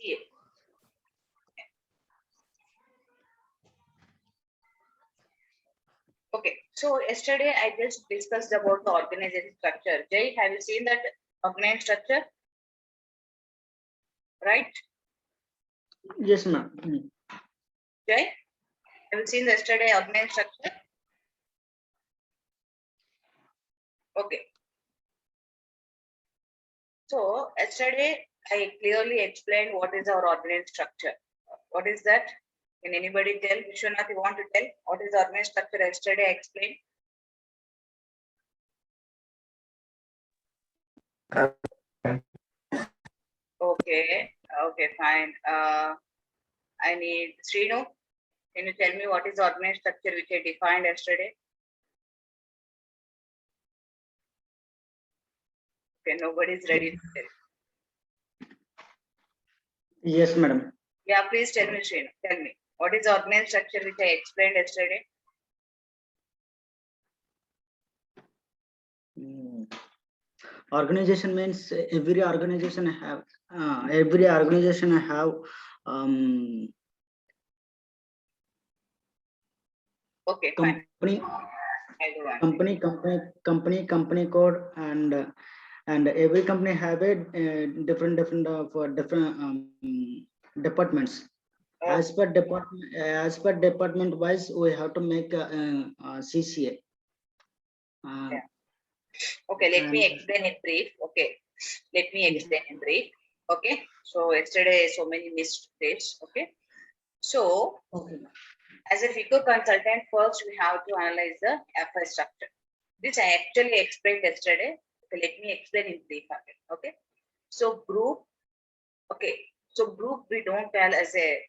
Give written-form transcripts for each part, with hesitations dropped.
CA. Okay, so yesterday I just discussed about the organization structure. Jay, have you seen that organization structure? Right? Yes, ma'am. Jay, have you seen yesterday organization structure? Okay. So yesterday I clearly explained what is our organization structure. What is that? Can anybody tell? Vishwanath, you want to tell what is the organization structure? Yesterday I explained. Okay, okay, fine. I need Srinu. Can you tell me what is the organization structure which I defined yesterday? Okay, nobody is ready to tell. Yes, madam. Yeah, please tell me, Srinu. Tell me what is the organization structure which I explained yesterday? Organization means every organization have Okay, fine. company code, and every company have a different departments. Okay. As per department wise, we have to make a CCA. Yeah. Okay, let me explain in brief. Okay, let me explain in brief. Okay, so yesterday so many missed days. Okay, so as a FICO consultant, first we have to analyze the FI structure. This I actually explained yesterday. Okay, let me explain in brief again. Okay, so group. Okay, so group we don't tell as a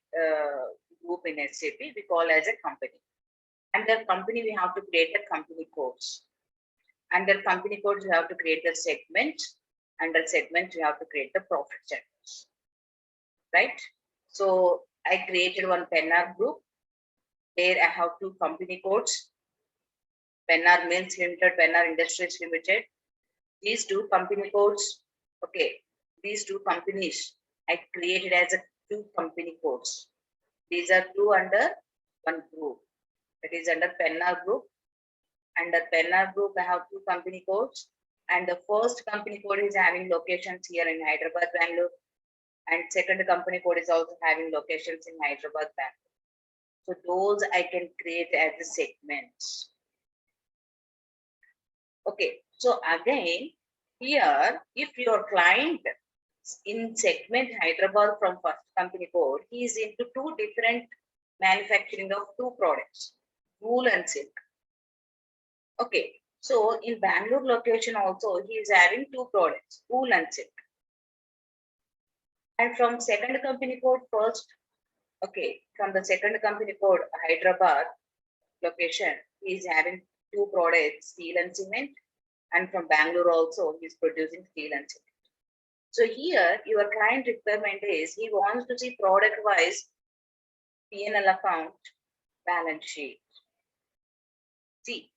group in SAP. We call as a company. Under company we have to create a company codes. Under company codes, you have to create the segment. Under segment, you have to create the profit centers. Right? So I created one Pennar group. There I have two company codes. Pennar Mills Limited, Pennar Industries Limited. These two company codes. Okay. These two companies I created as a two company codes. These are two under one group. That is under Pennar group. Under Pennar group, I have two company codes. And the first company code is having locations here in Hyderabad, Bangalore. And second company code is also having locations in Hyderabad, Bangalore. So those I can create as the segments. Okay. So again, here, if your client in segment Hyderabad from first company code, he is into two different manufacturing of two products, wool and silk. Okay, so in Bangalore location also, he is having two products, wool and silk. And from second company code first, okay, from the second company code, Hyderabad location, he is having two products, steel and cement. And from Bangalore also, he is producing steel and cement. So here, your client requirement is, he wants to see product-wise P&L account, balance sheet. See,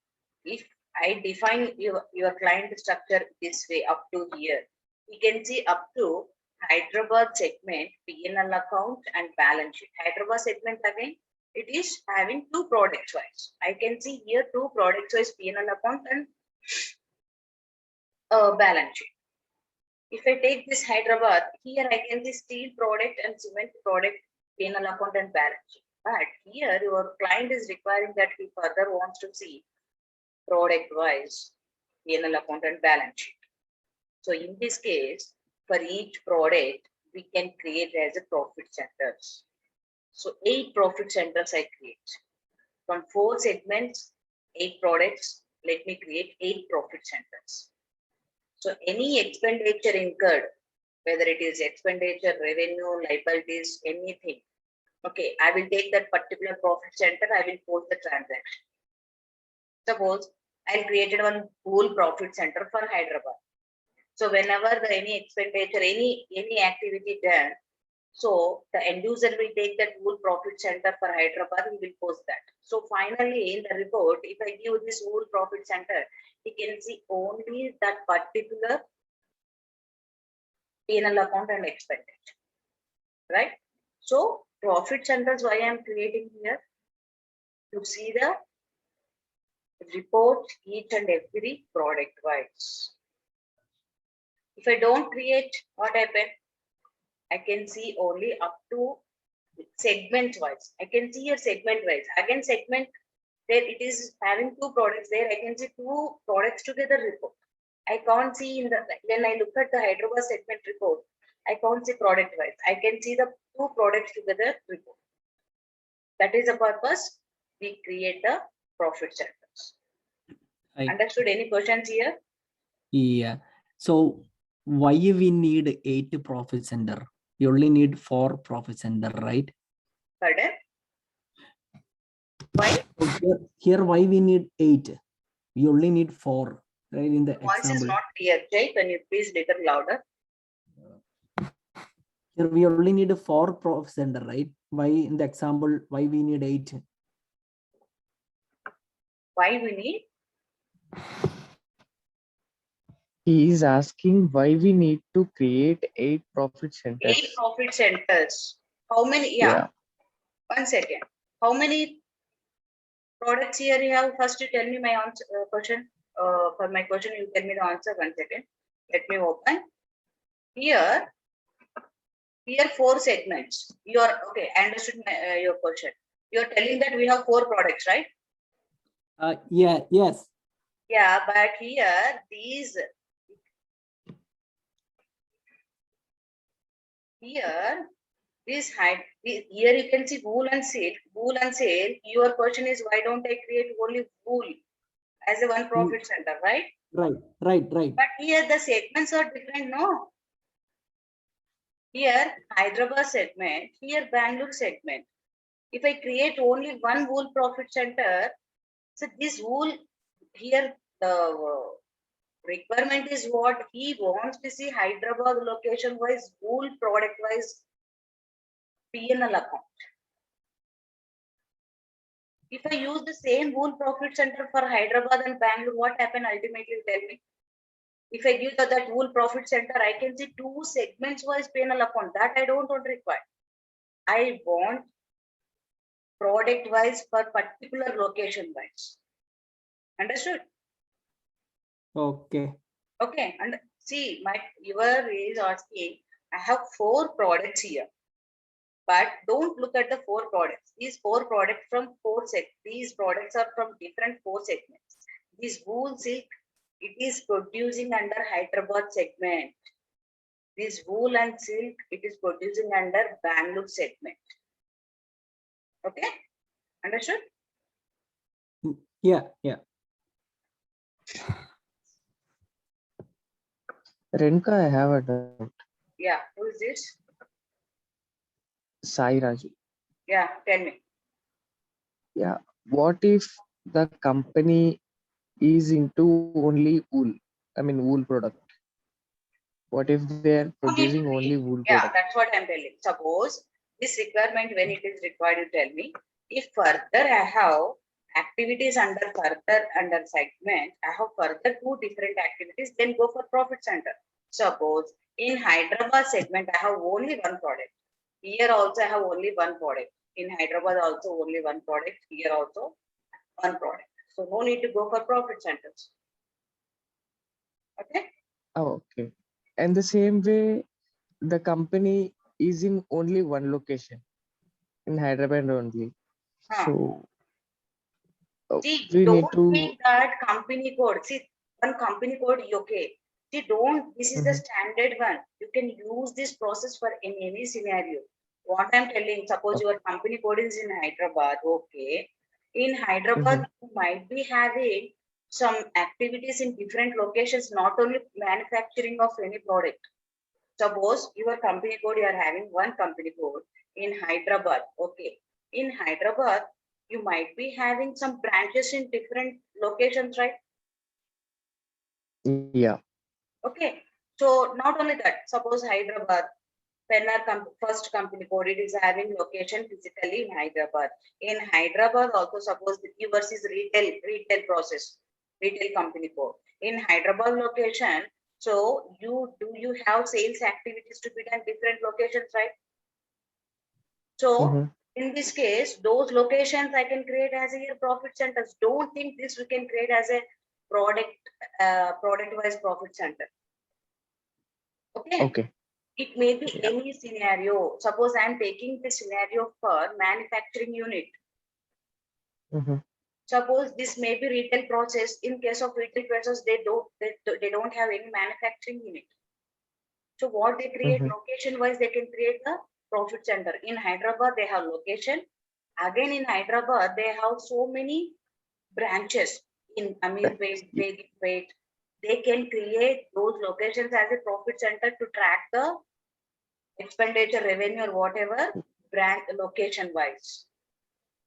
if I define your client structure this way up to here, you can see up to Hyderabad segment, P&L account and balance sheet. Hyderabad segment again, it is having two products wise. I can see here two products wise P&L account and balance sheet. If I take this Hyderabad, here I can see steel product and cement product, P&L account and balance sheet. But here your client is requiring that he further wants to see product wise P&L account and balance sheet. So in this case, for each product, we can create as a profit centers. So 8 profit centers I create. From 4 segments, 8 products, let me create 8 profit centers. So any expenditure incurred, whether it is expenditure, revenue, liabilities, anything. Okay, I will take that particular profit center, I will post the transaction. Suppose I created one whole profit center for Hyderabad. So whenever any expenditure, any activity done, so the end user will take that whole profit center for Hyderabad, he will post that. So finally in the report, if I give this whole profit center, he can see only that particular P&L account and expenditure. right? So profit centers, why I am creating here? To see the report each and every product wise. If I don't create, what happen? I can see only up to segment wise. I can see your segment wise. Again, segment there it is having two products there. I can see two products together report. I can't see in the when I look at the Hyderabad segment report, I can't see product wise. I can see the two products together report. That is the purpose we create the profit centers. Understood? Any questions here? Yeah. So why we need 8 profit center? You only need 4 profit center, right? Pardon? Why? Here why we need 8? We only need 4, right? In the Voice is example. not clear. Jay, can you please little louder? Here we only need 4 profit center, right? Why in the example, why we need 8? Why we need? He is asking why we need to create 8 profit centers. 8 profit centers. How many? Yeah. 1 second. How many products here you have? First, you tell me my answer, question. For my question, you tell me the answer. 1 second. Let me open. Here 4 segments. You are okay. I understood your question. You are telling that we have 4 products, right? Yeah. Yes. Yeah, but here here you can see wool and silk. Wool and silk. Your question is why don't I create only wool as a one profit center, right? Right. But here the segments are different, no? Here Hyderabad segment, here Bangalore segment. If I create only one wool profit center, so this wool here the requirement is what he wants to see Hyderabad location wise, wool product wise P&L account. If I use the same wool profit center for Hyderabad and Bangalore, what happened ultimately? Tell me. If I give that wool profit center, I can see 2 segments wise P&L account. That I don't want to require. I want product wise for particular location wise. Understood? Okay. Okay. And see, your is asking, I have 4 products here. But don't look at the 4 products. These 4 products from 4 segments. These products are from different 4 segments. This wool silk, it is producing under Hyderabad segment. This wool and silk, it is producing under Bangalore segment. Okay? Understood? Yeah. Renka, I have a doubt. Yeah. Who is this? Sai Raju. Yeah. Tell me. Yeah. What if the company is into only wool? I mean wool product. What if they are producing only wool Yeah, product? that's what I'm telling. Suppose this requirement, when it is required, you tell me. If further I have activities under segment, I have further 2 different activities, then go for profit center. Suppose in Hyderabad segment, I have only 1 product. Here also I have only 1 product. In Hyderabad also only 1 product. Here also 1 product. So no need to go for profit centers. Okay? Oh, okay. And the same way, the company is in only one location, in Hyderabad only. So See, we need don't to. take that company code. See, one company code, okay. See, this is the standard one. You can use this process for in any scenario. What I'm telling, suppose your company code is in Hyderabad, okay. In Hyderabad, you might be having some activities in different locations, not only manufacturing of any product. Suppose your company code, you are having one company code in Hyderabad, okay. In Hyderabad, you might be having some branches in different locations, right? Yeah. Okay. So not only that, suppose Hyderabad, first company code, it is having location physically in Hyderabad. In Hyderabad also, suppose yours is retail process, retail company code. In Hyderabad location, so you have sales activities to be done different locations, right? So Mhm. in this case, those locations I can create as a profit centers. Don't think this we can create as a product wise profit center. Okay. Okay. It may be Yeah. any scenario. Suppose I'm taking the scenario for manufacturing unit. Mhm. Suppose this may be retail process. In case of retail process, they don't have any manufacturing unit. So what they create Mhm. location wise, they can create the profit center. In Hyderabad, they have location. Again in Hyderabad, they have so many branches in Amirpet, Begipet. They can create those locations as a profit center to track the expenditure, revenue, or whatever brand location wise.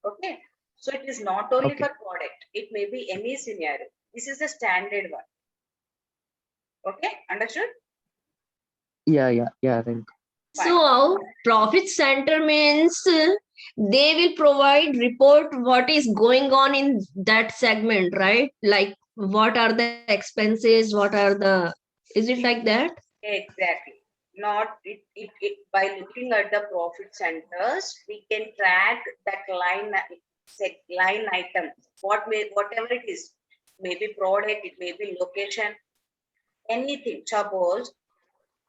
Okay. So it is not only Okay. for product, it may be any scenario. This is the standard one. Okay, understood? Yeah. I think. Fine. So profit center means they will provide report what is going on in that segment, right? Like what are the expenses, what are the, is it like that? Exactly. Not by looking at the profit centers, we can track that line item. Whatever it is, maybe product, it may be location, anything. Suppose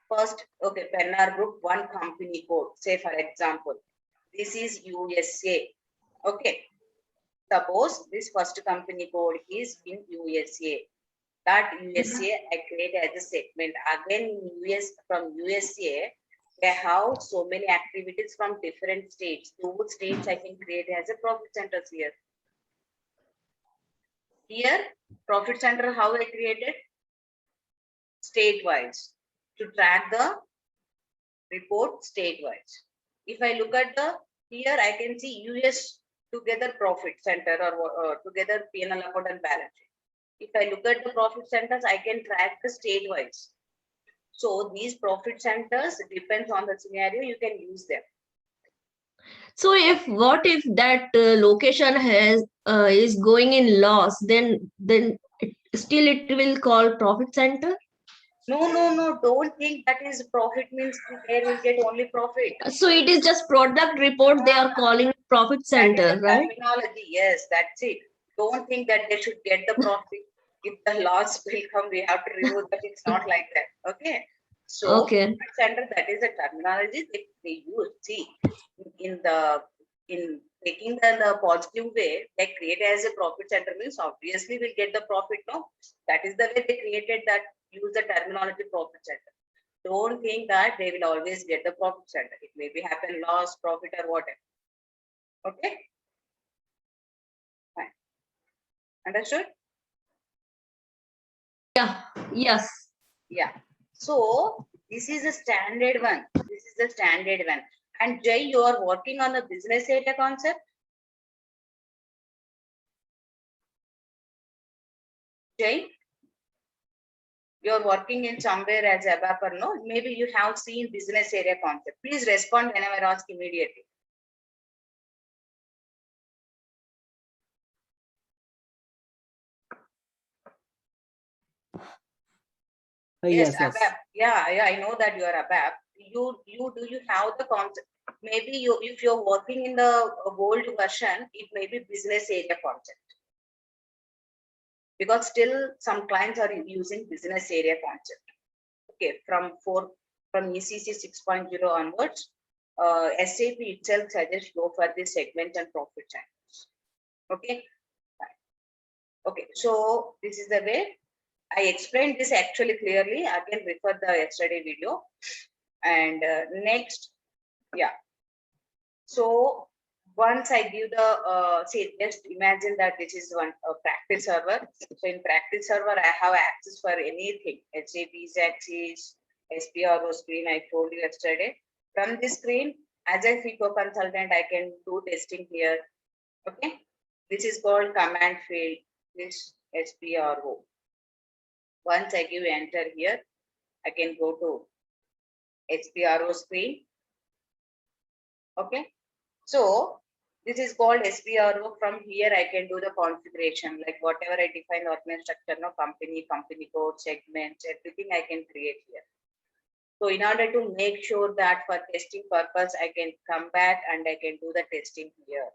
first, okay, Pennar Group, one company code. Say for example, this is USA. Okay. Suppose this first company code is in USA. That USA I create as a segment. Again, from USA, they have so many activities from different states. Those states I can create as a profit centers here. Here, profit center, how I created? State-wise, to track the report state-wise. If I look at the, here I can see US together profit center or together P&L account and balance sheet. If I look at the profit centers, I can track the state-wise. So these profit centers depends on the scenario, you can use them. So if what if that location has is going in loss, then still it will call profit center. No, don't think that is profit means there will get only profit. So it is just product report they are calling profit That is center, the right? terminology. Yes, that's it. Don't think that they should get the profit. If the loss will come, we have to remove that. It's not like that. Okay. So Okay. profit center, that is a terminology they use. See, in taking the positive way, they create as a profit center means obviously we'll get the profit. No, that is the way they created that. Use the terminology profit center. Don't think that they will always get the profit center. It may be happen loss, profit, or whatever. Okay. Fine. Understood? Yeah. Yes. Yeah. So this is a standard one. This is the standard one. And Jay, you are working on the business area concept. Jay, you are working in somewhere as a ABAP or no? Maybe you have seen business area concept. Please respond whenever I ask immediately. Yes, Yes. ABAP. Yeah, I know that you are ABAP. Do you have the concept? Maybe if you're working in the old version, it may be business area concept. Because still some clients are using business area concept. Okay, from ECC 6.0 onwards, SAP itself suggests go for the segment and profit channels. Okay, fine. Okay, so this is the way I explained this actually clearly. Again, refer the yesterday video. And next, yeah. So once I give the say, just imagine that this is one practice server. So in practice server, I have access for anything. SAP's access, SPRO screen. I told you yesterday. From this screen, as a FICO consultant, I can do testing here. Okay, this is called command field. This SPRO. Once I give enter here, I can go to SPRO screen. Okay. So this is called SPRO. From here, I can do the configuration, like whatever I define organization structure, no company code, segments, everything I can create here. So in order to make sure that for testing purpose, I can come back and I can do the testing here.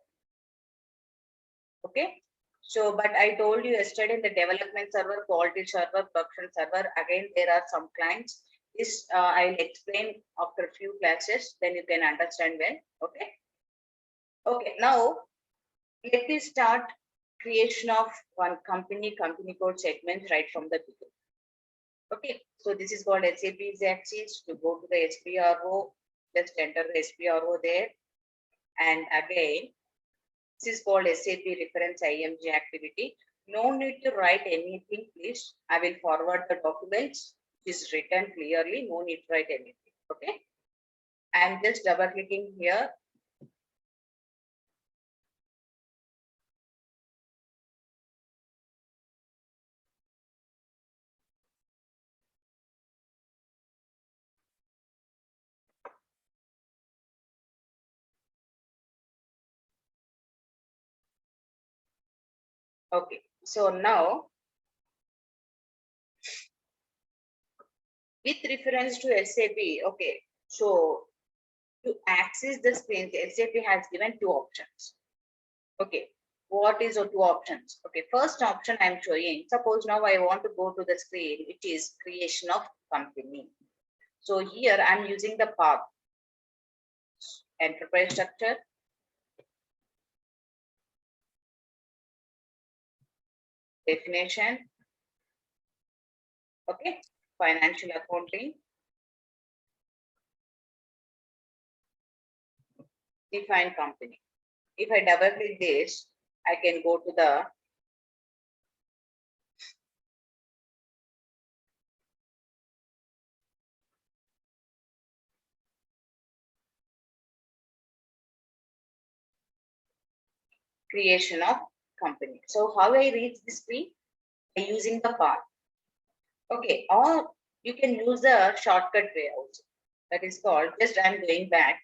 Okay. So, but I told you yesterday, the development server, quality server, production server, again, there are some clients. This I'll explain after a few classes, then you can understand well. Okay. Okay, now let me start creation of one company code segment right from the beginning. Okay, so this is called SAP's axis. To go to the SPRO, just enter the SPRO there. And again, this is called SAP reference IMG activity. No need to write anything, please. I will forward the documents. It is written clearly. No need to write anything. Okay. I'm just double clicking here. Okay, so now with reference to SAP, okay, so to access the screen, SAP has given two options. Okay, what is the two options? Okay, first option I'm showing, suppose now I want to go to the screen, which is creation of company. So here I'm using the path, enterprise structure, definition, okay, financial accounting, define company. If I double click this, I can go to the creation of company. So how I reach this screen? By using the path. Okay, or you can use the shortcut way also. That is called, just I'm going back.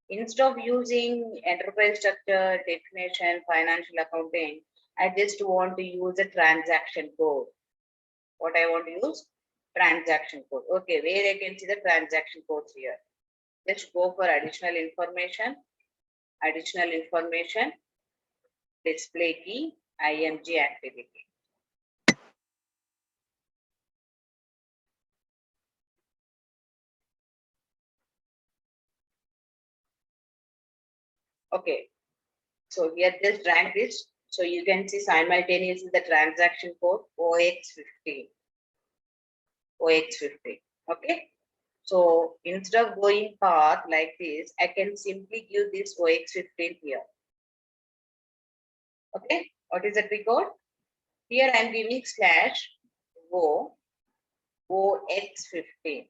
Instead of using enterprise structure, definition, financial accounting, I just want to use a transaction code. What I want to use? Transaction code. Okay, where I can see the transaction codes here. Just go for additional information, display key, IMG activity. Okay, so here just drag this. So you can see simultaneously the transaction code OX15. Okay. So instead of going path like this, I can simply give this OX15 here. Okay. What is the record? Here I'm giving /OX15.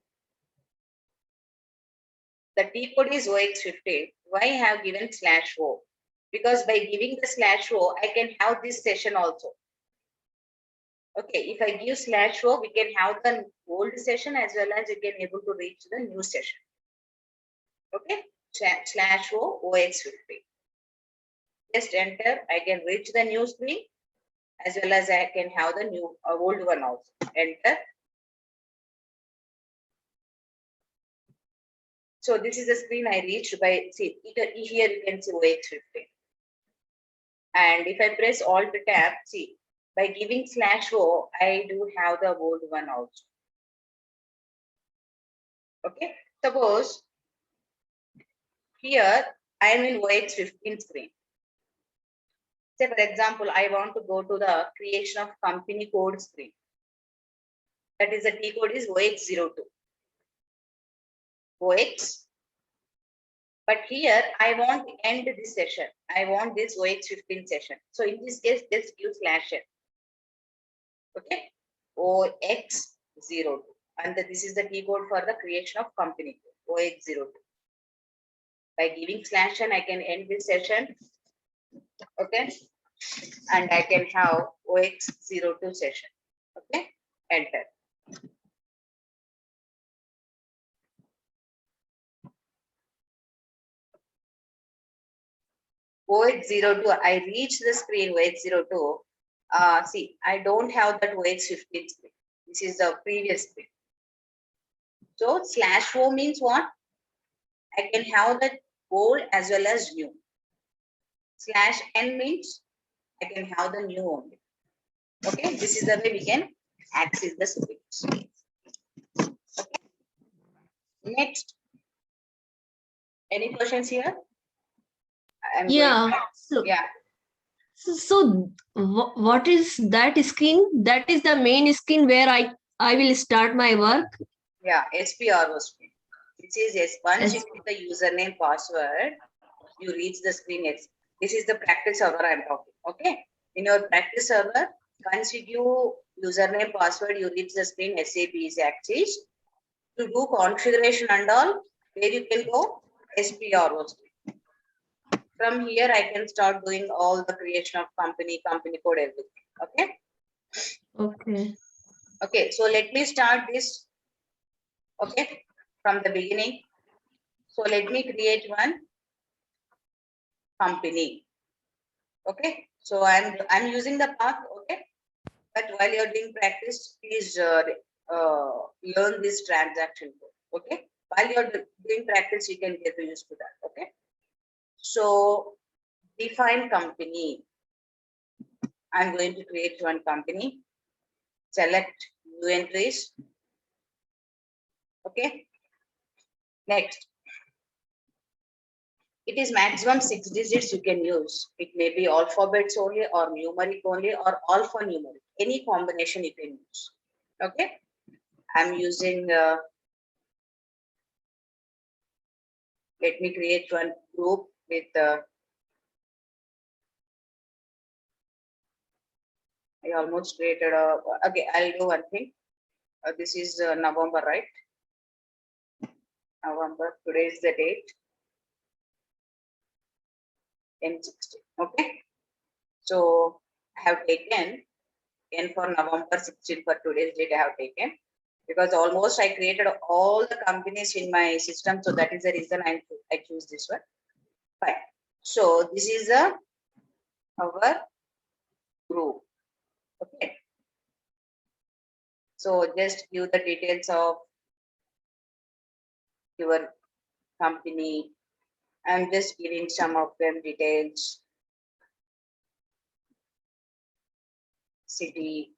The T code is OX15. Why I have given /O? Because by giving the /O, I can have this session also. Okay, if I give /O, we can have the old session as well as you can able to reach the new session. Okay, /O OX15. Just enter, I can reach the new screen as well as I can have the new old one also. Enter. So this is the screen I reached by, see, here you can see OX15. And if I press Alt tab, see, by giving /O, I do have the old one also. Okay, suppose here I am in OX15 screen. Say for example, I want to go to the creation of company code screen. That is the T code is OX02. OX. But here I want to end this session. I want this OX15 session. So in this case, just use /N. Okay, OX02. And this is the T code for the creation of company code, OX02. By giving /N, I can end this session. Okay, and I can have OX02 session. Okay, enter. OX02, I reach the screen OX02. See, I don't have that OX15 screen. This is the previous screen. So /o means what? I can have the old as well as new. /n means I can have the new only. Okay, this is the way we can access the scripts. Okay. Next, any questions here? I'm Yeah. going. So, Yeah. what is that screen? That is the main screen where I will start my work. Yeah, SPRO screen. This is once you Yes. put the username password, you reach the screen. This is the practice server I'm talking. Okay. In your practice server, once you give username password, you reach the screen SAP is access. To do configuration and all, where you can go SPRO screen. From here, I can start doing all the creation of company code, everything. Okay. Okay. Okay. So let me start this. Okay, from the beginning. So let me create one company. Okay, so I'm using the path. Okay, but while you're doing practice, please learn this transaction code. Okay, while you're doing practice, you can get used to that. Okay, so define company. I'm going to create one company. Select new entries. Okay, next. It is maximum 6 digits you can use. It may be alphabets only or numeric only or alphanumeric. Any combination you can use. Okay. I'm using, let me create one group with, I almost created a, okay, I'll do one thing. This is November, right? November, today is the date. N60. Okay. So I have taken N for November 16 for today's date I have taken. Because almost I created all the companies in my system. So that is the reason I choose this one. Fine. So this is our group. Okay. So just give the details of your company. I'm just giving some of them details. City,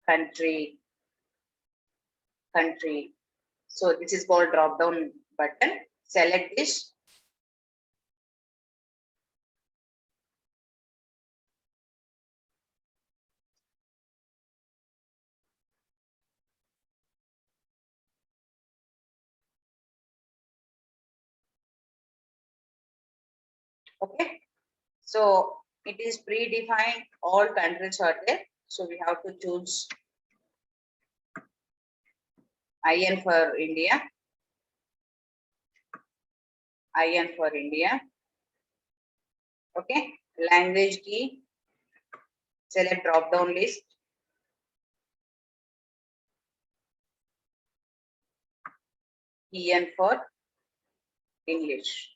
country. So this is called drop down button. Select this. Okay. So it is predefined, all countries are there. So we have to choose IN for India. IN for India. Okay. Language key. Select drop down list. EN for English.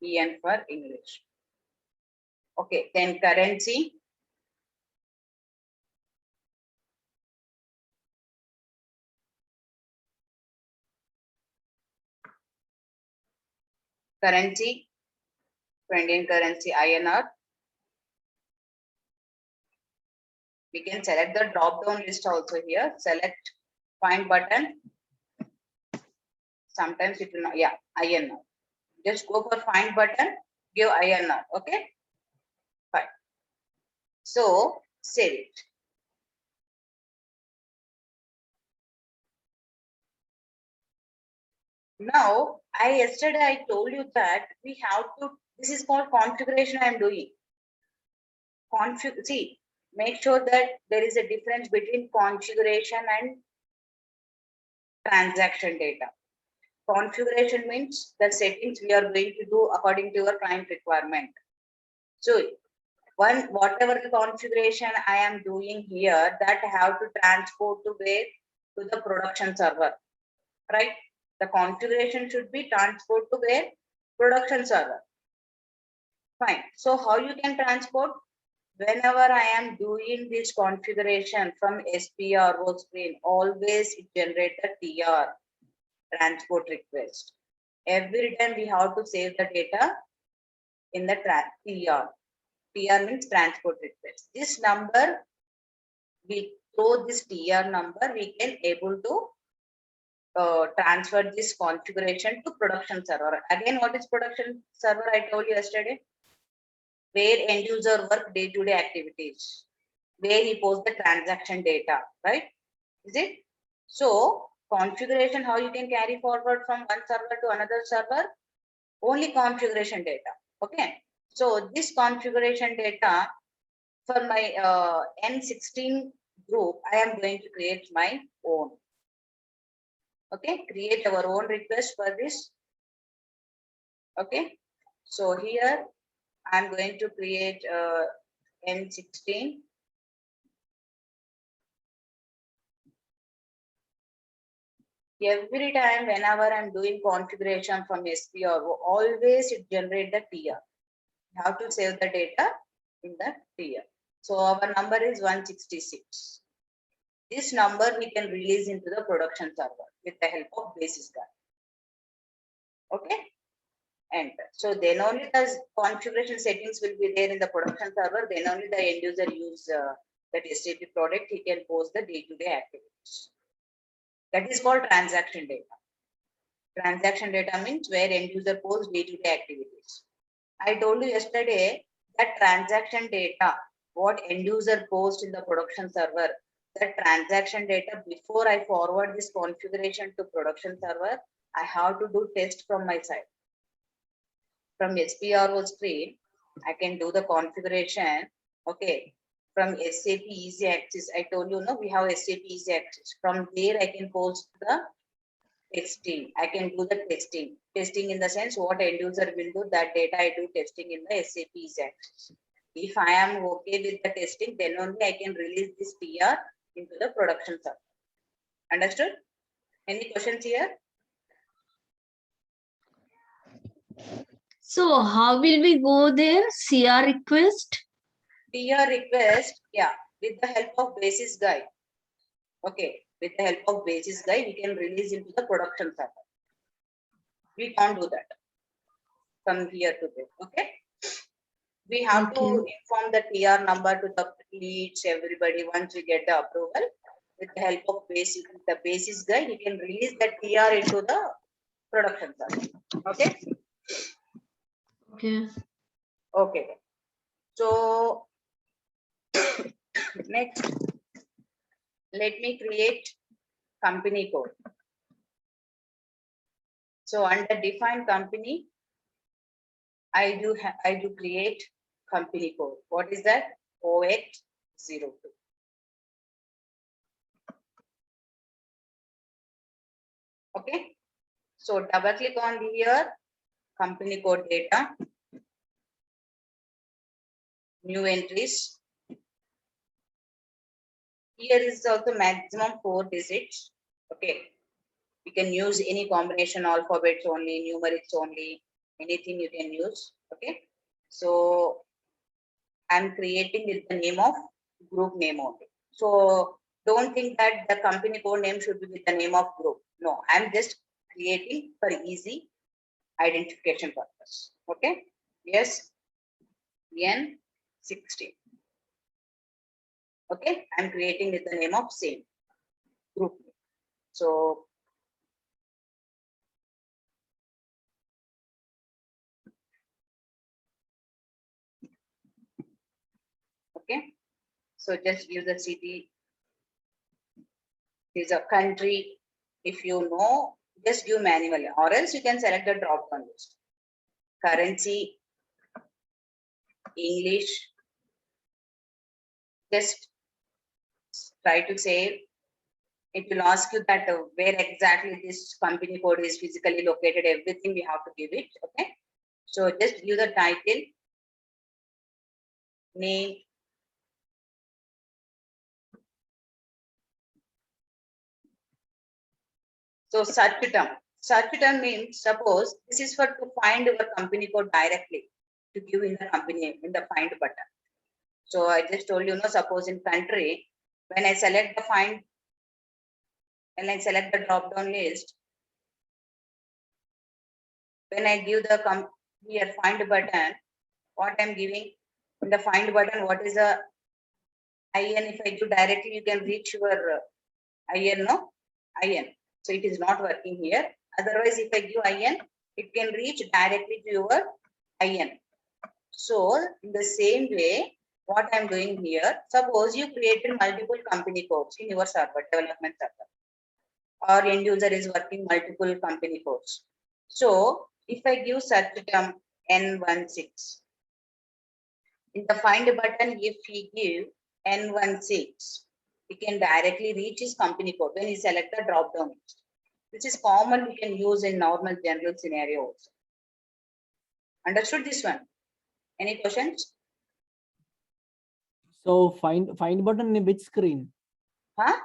EN for English. Okay, then currency. Currency, Indian currency INR. We can select the drop down list also here. Select find button. Sometimes it will not, yeah, INR. Just go for find button, give INR. Okay, fine. So save it. Now, yesterday I told you that we have to, this is called configuration I am doing. See, make sure that there is a difference between configuration and transaction data. Configuration means the settings we are going to do according to your client requirement. So whatever the configuration I am doing here, that I have to transport to where? To the production server, right? The configuration should be transport to where? Production server. Fine. So how you can transport? whenever I am doing this configuration from SPRO screen, always it generates the TR, transport request. Every time we have to save the data in the TR. TR means transport request. This number, we throw this TR number, we can able to transfer this configuration to production server. Again, what is production server? I told you yesterday, where end user work day-to-day activities, where he posts the transaction data, right? Is it? So configuration, how you can carry forward from one server to another server? Only configuration data. Okay. So this configuration data for my N16 group, I am going to create my own. Okay, create our own request for this. Okay, so here I'm going to create N16. Every time whenever I'm doing configuration from SPRO, always it generate the TR. You have to save the data in the TR. So our number is 166. This number we can release into the production server with the help of basis guide. Okay, enter. So then only the configuration settings will be there in the production server. Then only the end user use that SAP product, he can post the day-to-day activities. That is called transaction data. Transaction data means where end user posts day-to-day activities. I told you yesterday that transaction data, what end user posts in the production server, that transaction data, before I forward this configuration to production server, I have to do test from my side. From SPRO screen, I can do the configuration. Okay. From SAP Easy Access, I told you, no, we have SAP Easy Access. From there, I can post the testing. I can do the testing. Testing in the sense what end user will do, that data I do testing in the SAP Easy Access. If I am okay with the testing, then only I can release this TR into the production server. Understood? Any questions here? So how will we go there? CR request? TR request, yeah, with the help of basis guide. Okay, with the help of basis guide, we can release into the production server. We can't do that from here to there. Okay. We have to inform the TR number to the leads, everybody, once we get the approval. With the help of the basis guide, you can release the TR into the production server. Okay. Okay. Okay. So next, let me create company code. So under define company, I do create company code. What is that? 0802. Okay. So double click on here, company code data, new entries. Here is also maximum 4 digits. Okay. You can use any combination, alphabets only, numerics only, anything you can use. Okay. So I'm creating with the name of group name only. So don't think that the company code name should be with the name of group. No, I'm just creating for easy identification purpose. Okay. Yes. N16. Okay. I'm creating with the name of same group. So okay. So just use the city. Is a country. If you know, just give manually, or else you can select the drop down list. Currency, English. Just try to save. It will ask you that where exactly this company code is physically located. Everything we have to give it. Okay. So just give the title, name. So search term. Search term means, suppose this is for to find your company code directly, to give in the company in the find button. So I just told you, suppose in country, when I select the drop down list, when I give the here find button, what I'm giving in the find button, what is the IN? If I give directly, you can reach your IN, no? IN. So it is not working here. Otherwise, if I give IN, it can reach directly to your IN. So in the same way, what I'm doing here, suppose you created multiple company codes in your server, development server, or end user is working multiple company codes. So if I give such term N16, in the find button, if we give N16, we can directly reach his company code when he select the drop down list. This is common, we can use in normal general scenarios. Understood this one? Any questions? So find button in which screen? Huh?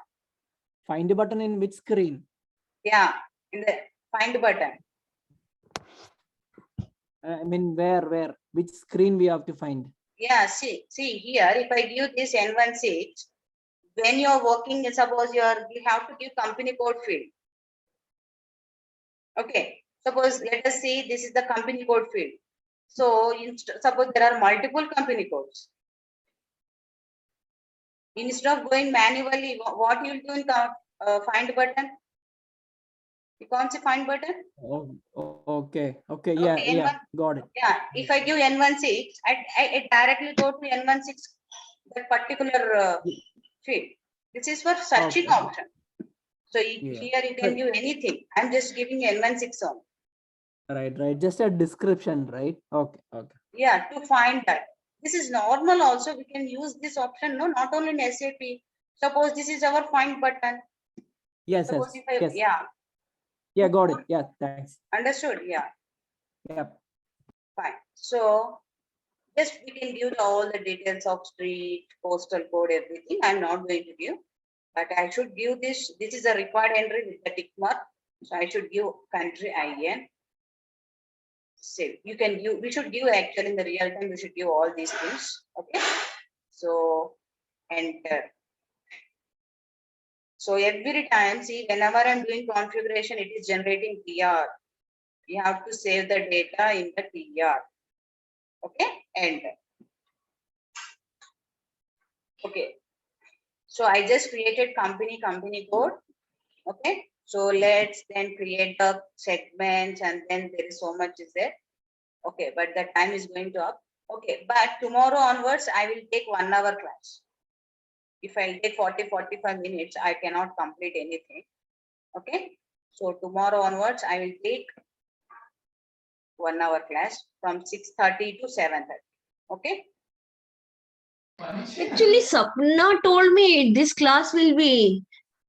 Find button in which screen? Yeah, in the find button. I mean, where? Which screen we have to find? Yeah, see here, if I give this N16, when you're working, suppose you have to give company code field. Okay, suppose let us say this is the company code field. So suppose there are multiple company codes. Instead of going manually, what you will do in the find button? You can't see find button? Oh, okay, yeah, Okay, yeah, N1, got it. yeah, if I give N16, I directly go to N16, that particular field. This is for searching Okay. option. So Yeah. here you can give anything. I'm just giving N16 on. Right. Just a description, right? Okay. Yeah, to find that. This is normal also. We can use this option, no, not only in SAP. Suppose this is our find button. Yes, Suppose if I, yes. yeah. Yeah, got it. Yeah, thanks. Understood, yeah. Yep. Fine. So just we can give all the details of street, postal code, everything. I'm not going to give, but I should give this. This is a required entry with the tick mark. So I should give country IN. Save. You can give, we should give actually in the real time, we should give all these things. Okay. So enter. So every time, see, whenever I'm doing configuration, it is generating TR. You have to save the data in the TR. Okay, enter. Okay. So I just created company code. Okay. So let's then create the segments, and then there is so much is there. Okay, but the time is going to up. Okay, but tomorrow onwards, I will take 1 hour class. If I take 40-45 minutes, I cannot complete anything. Okay. So tomorrow onwards, I will take 1 hour class from 6:30 to 7:30. Okay. Actually, Sapna told me this class will be